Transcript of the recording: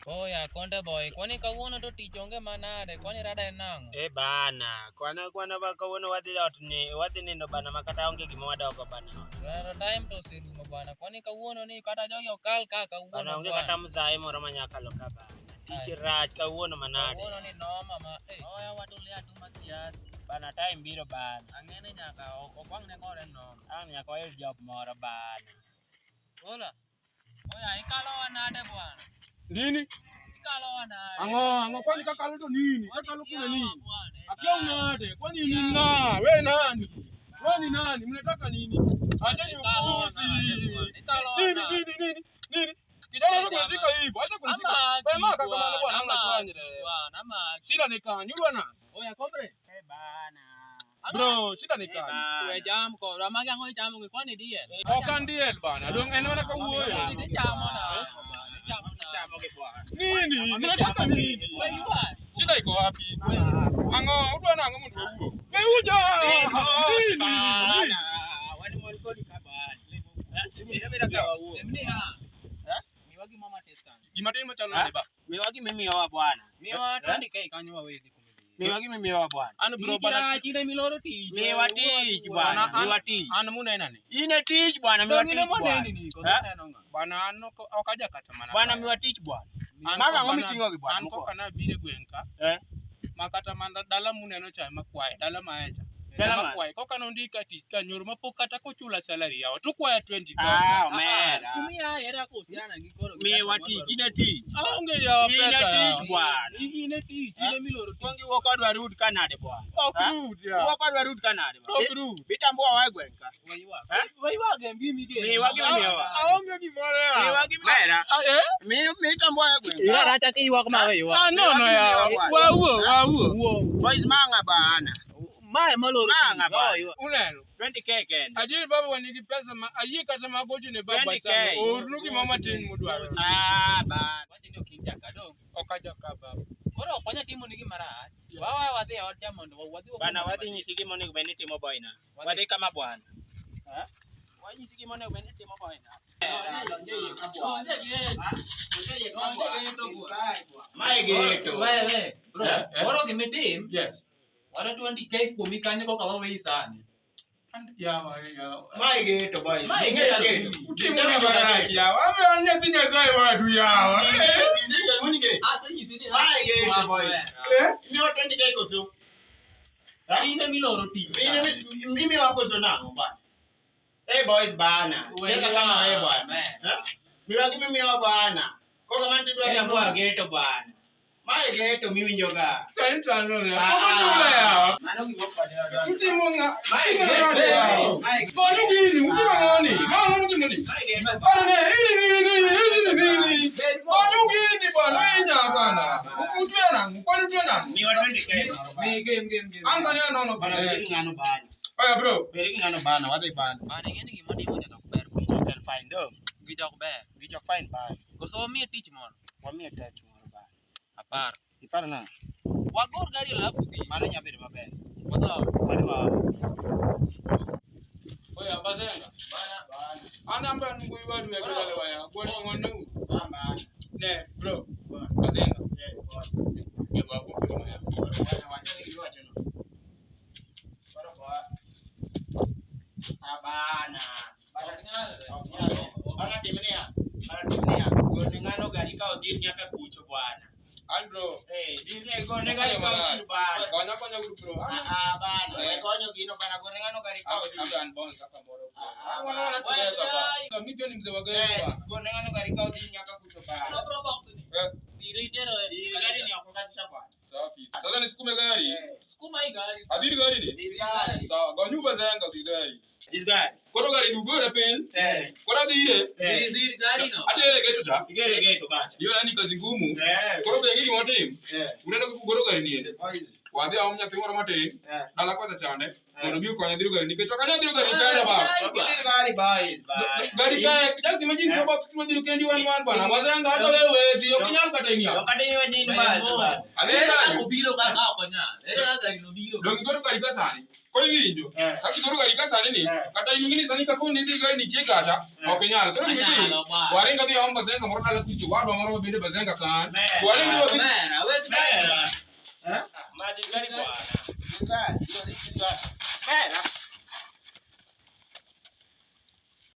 Oya, konde boy, kwani kawuono to tich onge manade, kwani rada enang'o? Bana, kwana ba kawuono wadhi nindo bana makata onge gima wadoko bana. Rada time to sirumo bana, kwani kawuono ni kata jogi okal ka kawuono bana. Onge kata mzae moro manyakalo ka bana. Tich rach kawuono manade. Kawuono ni noma ma. Oya watule atuma kiasi. Bana time biro bana. Ang'ene nyaka okwang' ne kore noma. Ang' nyaka wayud job moro bana. Ola. Oya, ikalo wanade bwana. Nini? Ikalo wanade. Ango kwani kakalo to nini? Kakalo kuna nini? Akia unade, kwani nini nga? We nani? We ni nani? Mnataka nini? Aje ni upuzi. Nini? Kijana ndio kunishika hivyo. Acha kunishika. Wewe maka kama ndio bwana anafanya bwana. Ama shida ni kanyu bwana. Oya kombre. Bana. Bro, shida ni kanyu. We jam ko, ramage ngoi jam ko kwani die. Okan diel bana. Dong ene wana kawuoyo. Ni jam na. Nini? Mnataka nini? Shida iko wapi? Ango, udwa nango mtu huo. Uja. Nini? Wani mwalikoni kabani. Bila kawa huo. Miwagi mama testan. Gimateni machana ba. Miwagi mimi wa bwana. Miwa 20k kanyo wawezi kumili. Miwagi mimi wa bwana. Ano bro bana. Chile miloro tich. Miwa tich bwana. Miwa tich. Ano muna nani? Ine tich bwana, miwa tich bwana. Bwana ano okaja katamana. Bwana miwa tich bwana. Maka ngomi tingo ki bwana. Anko kana bire gwenka. Makata manda dala muna no cha makwae. Dala maecha. Makwae. Koka no ndika tich kanyoru mapokata ko chula salary yawa. Tukwaya 20. Mera. Kumia era ko siana gikoro. Miwa tich, ine tich. Onge ya pesa. Ine tich bwana. Ine tich, ine miloro. Kongi wokodwa root kanade bwana. Okrude ya. Wokodwa root kanade bwana. Okrude. Bitambua wae gwenka. Waiwa gembi mige. Miwagi miwa. Aonge gimore ya. Miwagi mera. Mitambua wae gwenka. Ira racha ki iwa kama wewe. No ya. Wauo. Boys manga bana. Mae maloro. Manga bana. Uneno. 20k ken. Ajiri baba wanigi pesa ayi kata magoji ne baba sana. Orugi mama tin mudwaro. Bana. Wacha ndio kinja kado. Okaja ka baba. Oro kwanya timu nigi mara. Wawa wadhi ocha mondo wadhi. Bana wadhi nyisigi moni beniti mo boyna. Wadhi kama bwana. Wanyisigi moni beniti mo boyna. Mae geto. Wewe, bro. Oro gimetim? Yes. Wala 20k kumi kanyo ko kawa wewe sana. Ya. Mae geto boys. Mae geto. Utimona barati ya. Wabe anya tinya zai wadu yawa. Diziga moni geto. Ata yisini. Mae geto boys. Ni 20k koso. Ine miloro ti. Mimi wako zona bana. Hey boys bana. Cheza kama wewe bwana. Miwagi mimi wa bwana. Kwa kama ndio tambua geto bwana. Mae geto mimi njoga. Senta no ya. Kogo tula ya. Mano ngopade. Utimonga. Mae geto. Kono gini, utima nani? Mano utimoni. Mae geto. Bana ini. Kono gini bwana nya bana. Ukutwena, kwani twena? Ni wa 20k. Me game. Anganya no Bana beri ngano bana. Oya bro. Beri ngano bana, wadai bana. Bana ngene gi modi mo jana kuber. Gichok fine do. Gijok ber. Gichok fine bana. Koso mi tich mon. Wamie touch moro bana. Apar. Ipara na. Wagor gari la pudi. Mano nyabedo maber. Koso. Wadwa. Oya bazenga. Bana. Ana amba ngui wadu ya kale waya. Kwa nwangu. Bana. Ne bro. Bazenga. Yes. Ye babu kwa ya. Wacha nikiwacha no. Para kwa. Abana. Bana timenia. Gone ngano gari ka odhir nyaka kucho bwana. Andro. Dine gone gari ka odhir bwana. Konya bro. Bana. Konyo gino bana gone ngano gari ka odhir. Aban bon kaka moro. Wana tuweka ba. Mimi pia ni mzee wa gari ba. Gone ngano gari ka odhir nyaka kucho bana. Bro box ni. Dire Gari ni akukatisha bwana. Safi. Sasa nisukume gari. Sukuma hii gari. Adiri gari ni? Gari. Sawa, ganyu bazenga gari. Gari. Kono gari dugora pen. Kono dire. Dire gari no. Ate geto cha. Geto kacha. Hiyo yani kazi ngumu. Kono bengi motim. Unaenda kugoro gari niende. wadhi aom nyathi moro matin dala kocha chande mondo bi konyo dhiro gari nikech okanya dhiro gari kenda ba gari boys bana gari ka just imagine no box kilo dhiro kendi wan bana wazenga hata wewe sio kinyal kata ingia wakati wewe nyini basi bana Era obiro kaka okonya. Era gari no biro. dong goro gari ka sani ko winjo kaki goro gari ka sani ni kata ingini sani ka ko ni dhi gari ni chekata okinyal koro ni warenga dhi aom bazenga moro dala kucho wadwa moro bende bazenga kan warenga dhi Mera, wet maji gari bwana gari mera